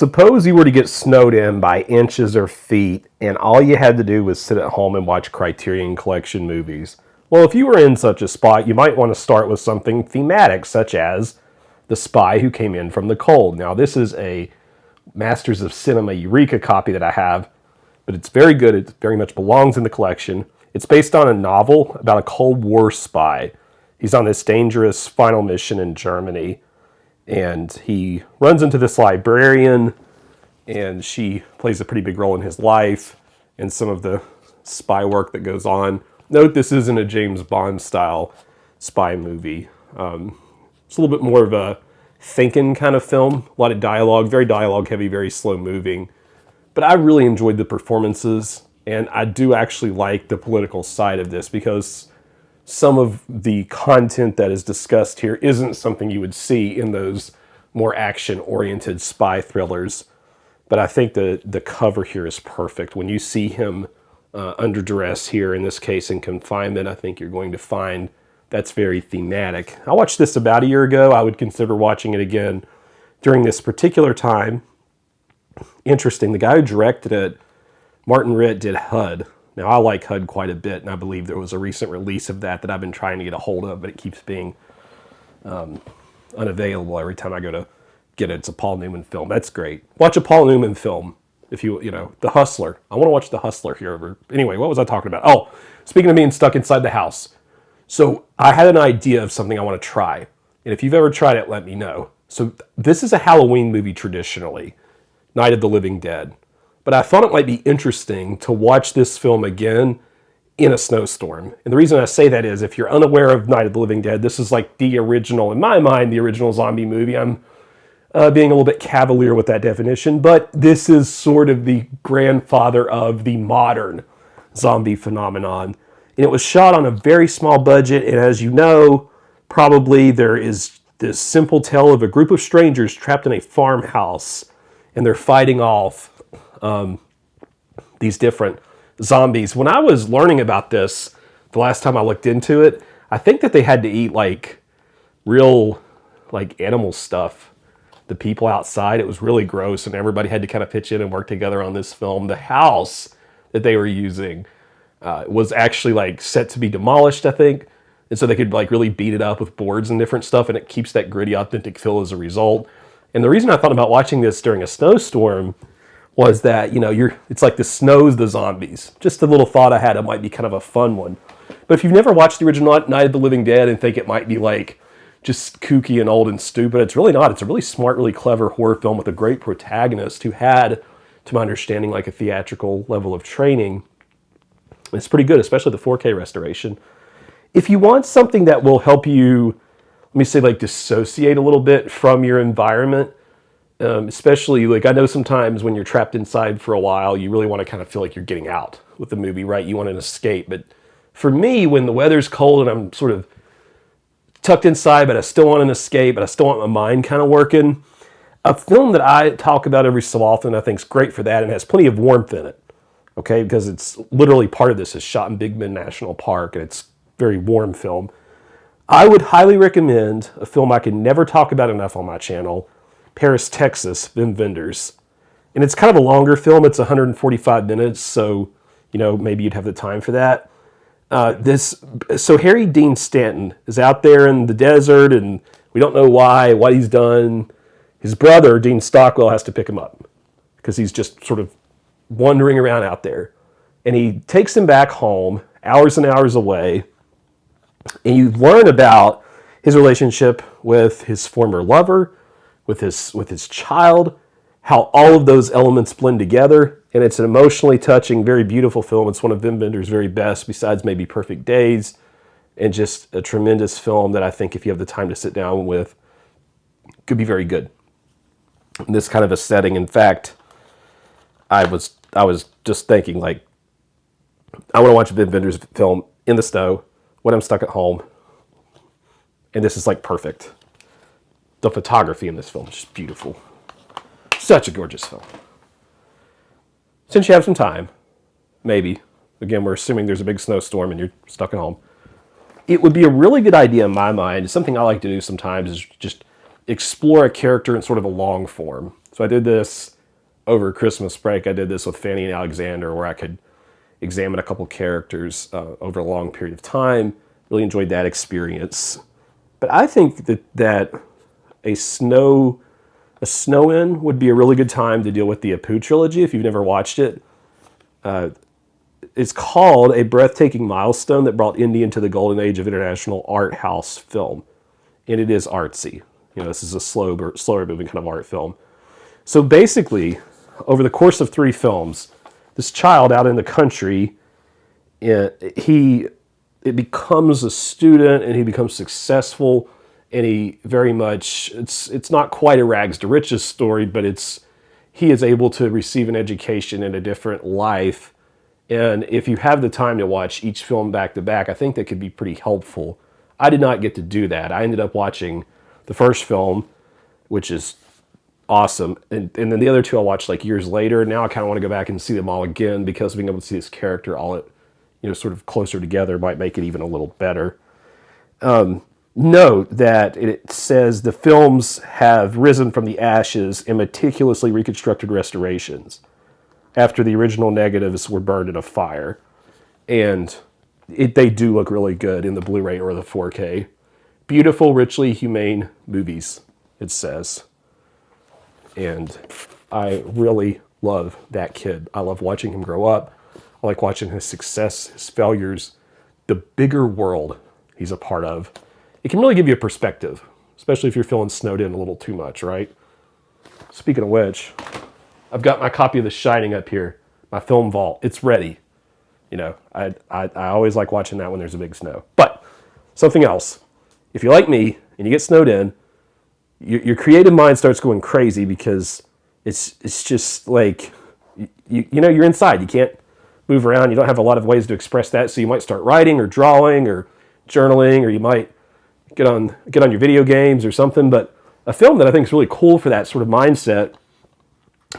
Suppose you were to get snowed in by inches or feet, and all you had to do was sit at home and watch Criterion Collection movies. Well, if you were in such a spot, you might want to start with something thematic, such as The Spy Who Came In From the Cold. Now, this is a Masters of Cinema Eureka copy that I have, but it's very good. It very much belongs in the collection. It's based on a novel about a Cold War spy. He's on this dangerous final mission in Germany, and he runs into this librarian, and she plays a pretty big role in his life and some of the spy work that goes on. Note, this isn't a James Bond style spy movie. It's a little bit more of a thinking kind of film. A lot of dialogue, very dialogue heavy, very slow moving. But I really enjoyed the performances, and I do actually like the political side of this because some of the content that is discussed here isn't something you would see in those more action-oriented spy thrillers. But I think the cover here is perfect. When you see him under duress here, in this case in confinement, I think you're going to find that's very thematic. I watched this about a year ago. I would consider watching it again during this particular time. Interesting, the guy who directed it, Martin Ritt, did HUD. Now, I like HUD quite a bit, and I believe there was a recent release of that I've been trying to get a hold of, but it keeps being unavailable every time I go to get it. It's a Paul Newman film. That's great. Watch a Paul Newman film. If you know, The Hustler. I want to watch The Hustler here. Anyway, what was I talking about? Oh, speaking of being stuck inside the house. So I had an idea of something I want to try. And if you've ever tried it, let me know. So this is a Halloween movie traditionally, Night of the Living Dead. But I thought it might be interesting to watch this film again in a snowstorm. And the reason I say that is if you're unaware of Night of the Living Dead, this is like the original, in my mind, the original zombie movie. I'm being a little bit cavalier with that definition, but this is sort of the grandfather of the modern zombie phenomenon. And it was shot on a very small budget, and as you know, probably there is this simple tale of a group of strangers trapped in a farmhouse, and they're fighting off these different zombies. When I was learning about this, the last time I looked into it, I think that they had to eat like real like animal stuff. The people outside, it was really gross, and everybody had to kind of pitch in and work together on this film. The house that they were using was actually like set to be demolished, I think, and so they could like really beat it up with boards and different stuff, and it keeps that gritty, authentic feel as a result. And the reason I thought about watching this during a snowstorm was that, you know, it's like the snow's the zombies. Just a little thought I had, it might be kind of a fun one. But if you've never watched the original Night of the Living Dead and think it might be like just kooky and old and stupid, it's really not. It's a really smart, really clever horror film with a great protagonist who had, to my understanding, like a theatrical level of training. It's pretty good, especially the 4K restoration. If you want something that will help you, let me say, like dissociate a little bit from your environment, especially like I know sometimes when you're trapped inside for a while, you really want to kind of feel like you're getting out with the movie, right? You want an escape. But for me, when the weather's cold and I'm sort of tucked inside, but I still want an escape, but I still want my mind kind of working, a film that I talk about every so often I think is great for that and has plenty of warmth in it, okay? Because it's literally part of this is shot in Big Bend National Park, and it's a very warm film. I would highly recommend a film I can never talk about enough on my channel, Paris, Texas, Wim Wenders. And it's kind of a longer film. It's 145 minutes, so, you know, maybe you'd have the time for that. So Harry Dean Stanton is out there in the desert, and we don't know why, what he's done. His brother, Dean Stockwell, has to pick him up because he's just sort of wandering around out there. And he takes him back home, hours and hours away, and you learn about his relationship with his former lover, with his child, how all of those elements blend together. And it's an emotionally touching, very beautiful film. It's one of Wim Wenders' very best, besides maybe Perfect Days, and just a tremendous film that I think if you have the time to sit down with, could be very good. In this kind of a setting, in fact, I was just thinking, like, I want to watch a Wim Wenders film in the snow when I'm stuck at home, and this is like perfect. The photography in this film is just beautiful. Such a gorgeous film. Since you have some time, maybe, again, we're assuming there's a big snowstorm and you're stuck at home, it would be a really good idea in my mind, something I like to do sometimes is just explore a character in sort of a long form. So So I did this over Christmas break. I did this with Fanny and Alexander, where I could examine a couple characters over a long period of time. Really enjoyed that experience. But I think that a snow-in would be a really good time to deal with the Apu trilogy if you've never watched it. It's called A Breathtaking Milestone that brought India into the golden age of international art house film. And it is artsy. This is a slower moving kind of art film. So basically, over the course of 3 films, this child out in the country, it becomes a student and he becomes successful, and he very much, it's not quite a rags to riches story, but he is able to receive an education in a different life. And if you have the time to watch each film back to back, I think that could be pretty helpful. I did not get to do that. I ended up watching the first film, which is awesome. And then the other 2 I watched like years later. Now I kind of want to go back and see them all again, because being able to see this character all at, sort of closer together might make it even a little better. Note that it says the films have risen from the ashes in meticulously reconstructed restorations after the original negatives were burned in a fire. And they do look really good in the Blu-ray or the 4K. Beautiful, richly humane movies, it says. And I really love that kid. I love watching him grow up. I like watching his success, his failures, the bigger world he's a part of. It can really give you a perspective, especially if you're feeling snowed in a little too much, right? Speaking of which, I've got my copy of The Shining up here, my film vault. It's ready. I always like watching that when there's a big snow. But something else. If you're like me and you get snowed in, your creative mind starts going crazy, because it's just like, you're inside. You can't move around. You don't have a lot of ways to express that. So you might start writing or drawing or journaling, or you might get on your video games or something. But a film that I think is really cool for that sort of mindset,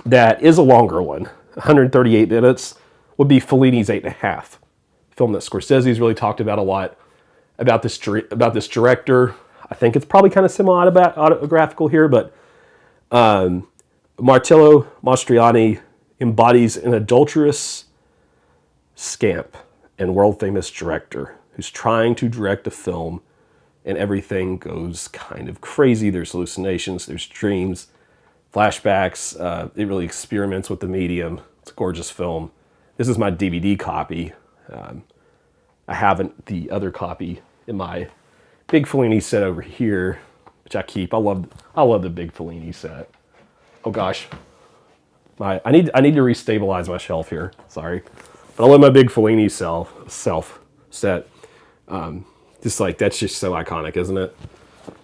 that is a longer one, 138 minutes, would be Fellini's 8.5. Film that Scorsese's really talked about a lot, about this director. I think it's probably kind of semi-autobiographical here, but Marcello Mastroianni embodies an adulterous scamp and world-famous director who's trying to direct a film, and everything goes kind of crazy. There's hallucinations, there's dreams, flashbacks. It really experiments with the medium. It's a gorgeous film. This is my DVD copy. I haven't the other copy in my big Fellini set over here, which I keep. I love the big Fellini set. Oh gosh, I need to restabilize my shelf here. Sorry, but I love my big Fellini self set. Just like, that's just so iconic, isn't it?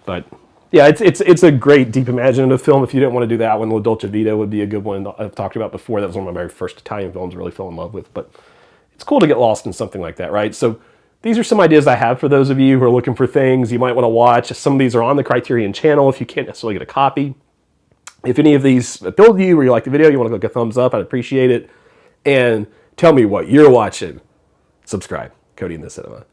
But yeah, it's a great deep imaginative film. If you didn't want to do that one, La Dolce Vita would be a good one I've talked about before. That was one of my very first Italian films I really fell in love with. But it's cool to get lost in something like that, right? So these are some ideas I have for those of you who are looking for things you might want to watch. Some of these are on the Criterion channel if you can't necessarily get a copy. If any of these appeal to you, or you like the video, you want to click a thumbs up, I'd appreciate it. And tell me what you're watching. Subscribe. Cody in the Cinema.